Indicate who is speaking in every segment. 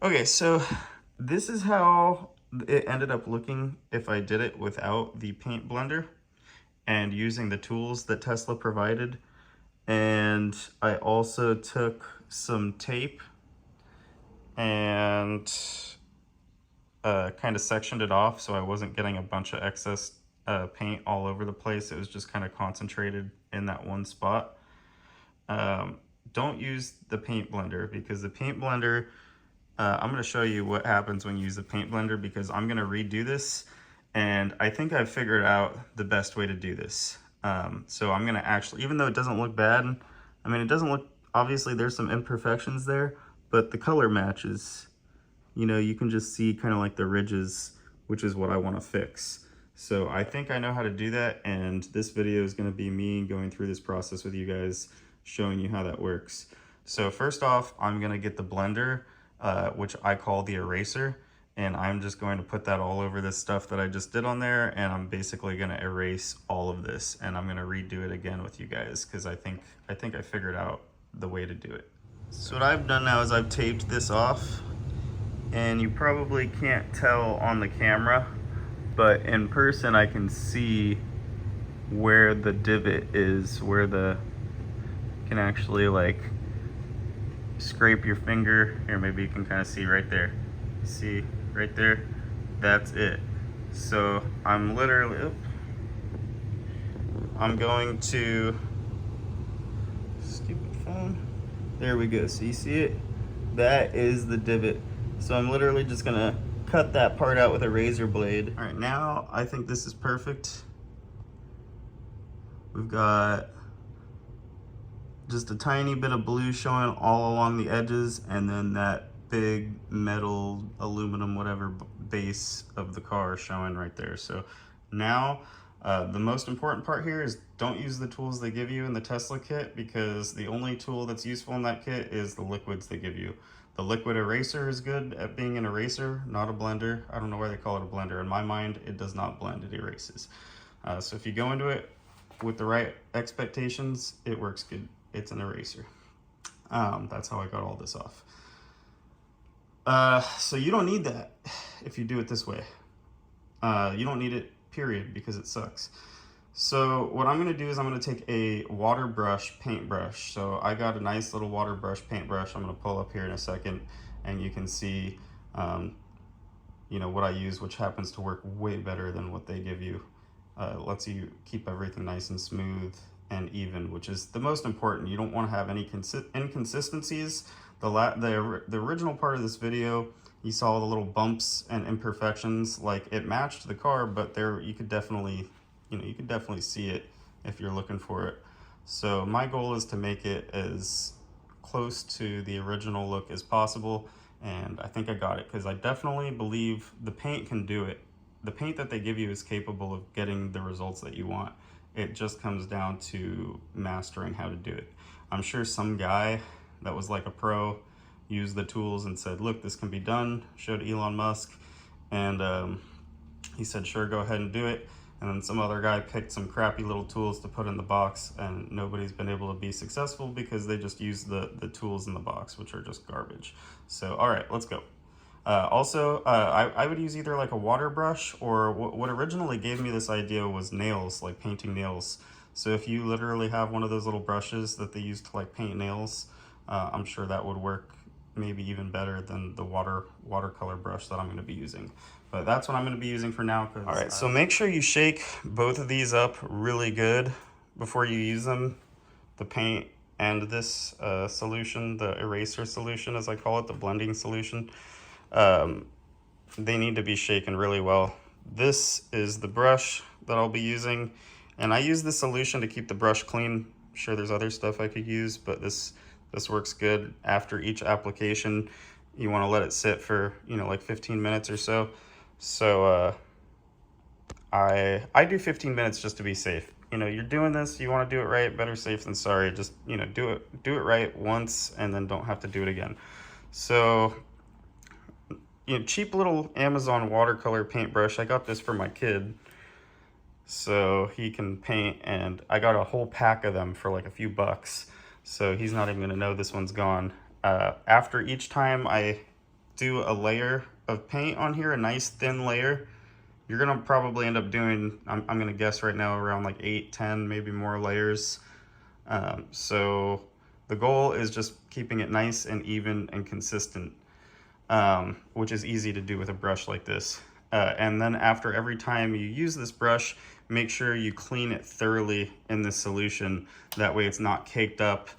Speaker 1: Okay, so this is how it ended up looking if I did it without the paint blender and using the tools that Tesla provided. And I also took some tape and kind of sectioned it off so I wasn't getting a bunch of excess paint all over the place. It was just kind of concentrated in that one spot. Um, don't use the paint blender because the paint blender, I'm going to show you what happens when you use the paint blender because I'm going to redo this and I think I've figured out the best way to do this. So I'm going to actually, even though it doesn't look bad, I mean, it doesn't look, obviously there's some imperfections there, but the color matches. You know, you can just see kind of like the ridges, which is what I want to fix. So I think I know how to do that, and this video is going to be me going through this process with you guys, showing you how that works. So first off, I'm going to get the blender, which I call the eraser, and I'm just going to put that all over this stuff that I just did on there, and I'm basically going to erase all of this, and I'm going to redo it again with you guys, because I think I figured out the way to do it. So what I've done now is I've taped this off, and you probably can't tell on the camera, but in person I can see where the divot is, where the, you can actually like scrape your finger. Here, maybe you can kind of see right there. See right there? That's it. So I'm literally, I'm going to, stupid phone. There we go. So you see it? That is the divot. So I'm literally just gonna cut that part out with a razor blade. All right, now I think this is perfect. We've got just a tiny bit of blue showing all along the edges, and then that big metal, aluminum, whatever base of the car showing right there. So now the most important part here is don't use the tools they give you in the Tesla kit, because the only tool that's useful in that kit is the liquids they give you. The liquid eraser is good at being an eraser, not a blender. I don't know why they call it a blender. In my mind, it does not blend, it erases. So if you go into it with the right expectations, it works good. It's an eraser. That's how I got all this off. So you don't need that if you do it this way. You don't need it, period, because it sucks. So what I'm gonna do is I'm gonna take a water brush paintbrush. So I got a nice little water brush paintbrush. I'm gonna pull up here in a second, and you can see, you know, what I use, which happens to work way better than what they give you. Lets you keep everything nice and smooth and even, which is the most important. You don't want to have any inconsistencies. The original part of this video, you saw the little bumps and imperfections. Like, it matched the car, but there you could definitely, you could definitely see it if you're looking for it. So my goal is to make it as close to the original look as possible, and I think I got it, because I definitely believe the paint can do it. The paint that they give you is capable of getting the results that you want. It just comes down to mastering how to do it. I'm sure some guy that was like a pro used the tools and said, look, this can be done, showed Elon Musk, and he said, sure, go ahead and do it. And then some other guy picked some crappy little tools to put in the box, and nobody's been able to be successful because they just use the tools in the box, which are just garbage. So, all right, let's go. I would use either like a water brush, or what originally gave me this idea was nails, like painting nails. So if you literally have one of those little brushes that they use to like paint nails, I'm sure that would work maybe even better than the watercolor brush that I'm going to be using. But that's what I'm going to be using for now. All right, so make sure you shake both of these up really good before you use them, the paint and this solution, the eraser solution as I call it, the blending solution. They need to be shaken really well. This is the brush that I'll be using, and I use this solution to keep the brush clean. I'm sure there's other stuff I could use, but this works good. After each application, you want to let it sit for, like 15 minutes or so. So I do 15 minutes just to be safe. You're doing this, you want to do it right, better safe than sorry. Just, do it right once and then don't have to do it again. So, cheap little Amazon watercolor paintbrush. I got this for my kid so he can paint, and I got a whole pack of them for like a few bucks. So he's not even gonna know this one's gone. After each time I do a layer of paint on here, a nice thin layer. You're gonna probably end up doing, I'm gonna guess right now, around like 8, 10, maybe more layers. So the goal is just keeping it nice and even and consistent, which is easy to do with a brush like this. And then after every time you use this brush, make sure you clean it thoroughly in this solution. That way it's not caked up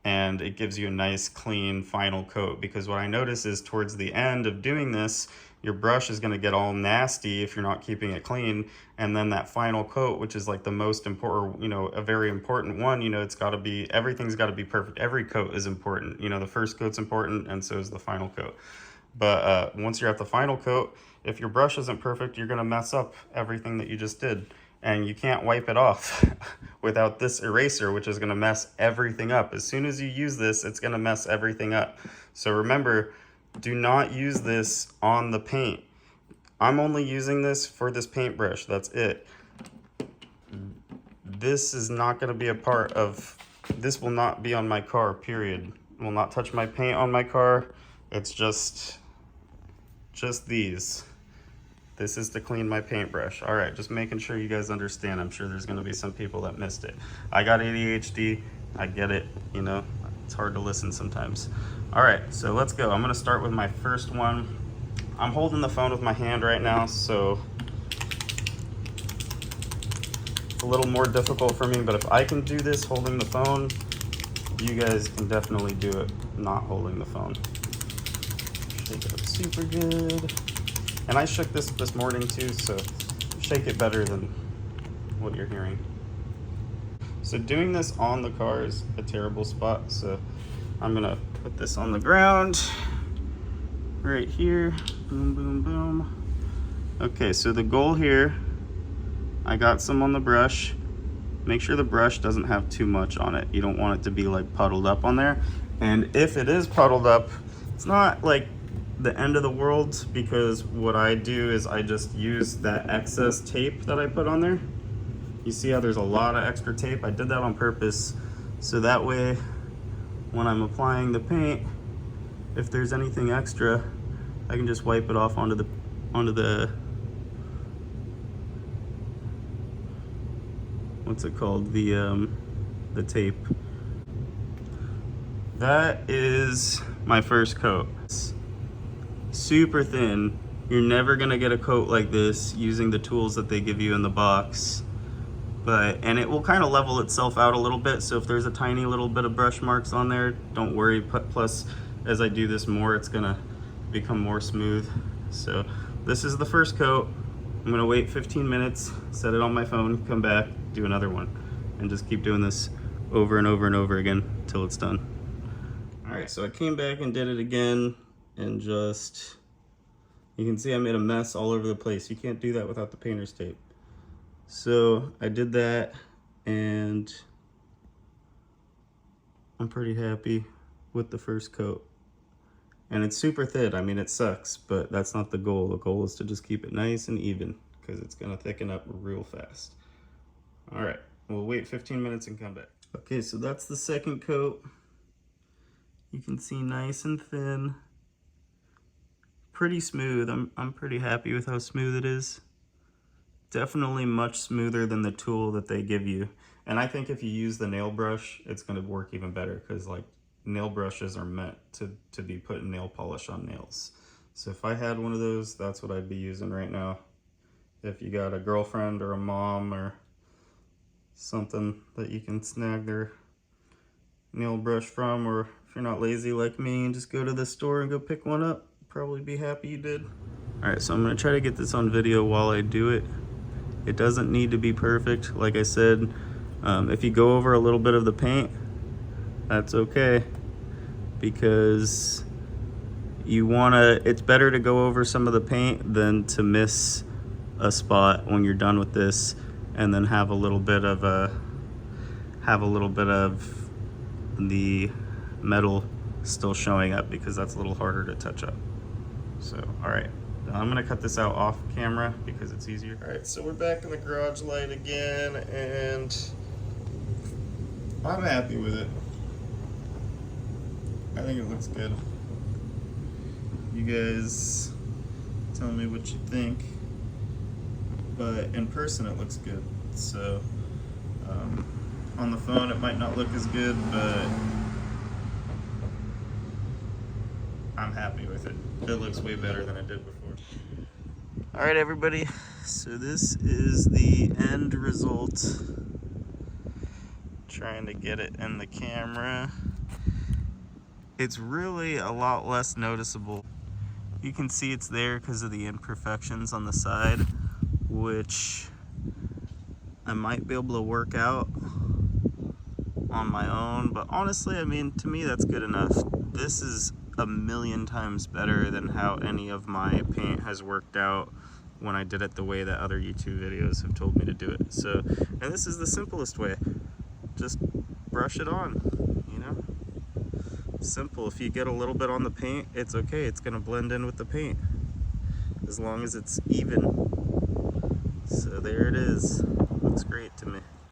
Speaker 1: and it gives you a nice clean final coat. Because what I notice is towards the end of doing this, your brush is gonna get all nasty if you're not keeping it clean. And then that final coat, which is like the most important, you know, a very important one, you know, it's gotta be, everything's gotta be perfect. Every coat is important. You know, the first coat's important and so is the final coat. But once you're at the final coat, if your brush isn't perfect, you're gonna mess up everything that you just did. And you can't wipe it off without this eraser, which is gonna mess everything up. As soon as you use this, it's gonna mess everything up. So remember, do not use this on the paint. I'm only using this for this paintbrush, that's it. This is not gonna be a part of, this will not be on my car, period. Will not touch my paint on my car. It's just these. This is to clean my paintbrush. All right, just making sure you guys understand. I'm sure there's gonna be some people that missed it. I got ADHD, I get it, you know, it's hard to listen sometimes. All right, so let's go. I'm gonna start with my first one. I'm holding the phone with my hand right now, so it's a little more difficult for me, but if I can do this holding the phone, you guys can definitely do it not holding the phone. Shake it up super good. And I shook this morning too, so shake it better than what you're hearing. So doing this on the car is a terrible spot, so I'm gonna put this on the ground right here. Boom, boom, boom. Okay, so the goal here, I got some on the brush. Make sure the brush doesn't have too much on it. You don't want it to be like puddled up on there. And if it is puddled up, it's not like the end of the world, because what I do is I just use that excess tape that I put on there. You see how there's a lot of extra tape? I did that on purpose, so that way when I'm applying the paint, if there's anything extra, I can just wipe it off onto the what's it called, the tape. That is my first coat. Super thin. You're never gonna get a coat like this using the tools that they give you in the box, and it will kind of level itself out a little bit. So if there's a tiny little bit of brush marks on there, don't worry. Plus, as I do this more, it's gonna become more smooth. So this is the first coat. I'm gonna wait 15 minutes, set it on my phone, come back, do another one, and just keep doing this over and over and over again till it's done. All right, so I came back and did it again. And just, you can see I made a mess all over the place. You can't do that without the painter's tape. So I did that, and I'm pretty happy with the first coat. And it's super thin. I mean, it sucks, but that's not the goal. The goal is to just keep it nice and even, because it's gonna thicken up real fast. All right, we'll wait 15 minutes and come back. Okay, so that's the second coat. You can see nice and thin. Pretty smooth. I'm pretty happy with how smooth it is. Definitely much smoother than the tool that they give you. And I think if you use the nail brush, it's going to work even better, because like nail brushes are meant to be putting nail polish on nails. So if I had one of those, that's what I'd be using right now. If you got a girlfriend or a mom or something that you can snag their nail brush from, or if you're not lazy like me and just go to the store and go pick one up, probably be happy you did. All right, so I'm gonna try to get this on video while I do it. It doesn't need to be perfect. Like I said, if you go over a little bit of the paint, that's okay, because it's better to go over some of the paint than to miss a spot when you're done with this and then have a little bit of the metal still showing up, because that's a little harder to touch up. So, all right, I'm gonna cut this out off camera because it's easier. All right, so we're back in the garage light again, and I'm happy with it. I think it looks good. You you guys tell me what you think. But in person it looks good. So on the phone it might not look as good, but I'm happy with it. It looks way better than it did before. Alright everybody, so this is the end result. Trying to get it in the camera. It's really a lot less noticeable. You can see it's there because of the imperfections on the side, which I might be able to work out on my own, but honestly, I mean, to me that's good enough. This is a million times better than how any of my paint has worked out when I did it the way that other YouTube videos have told me to do it. So, and this is the simplest way. Just brush it on, you know? Simple. If you get a little bit on the paint, it's okay. It's gonna blend in with the paint as long as it's even. So there it is. Looks great to me.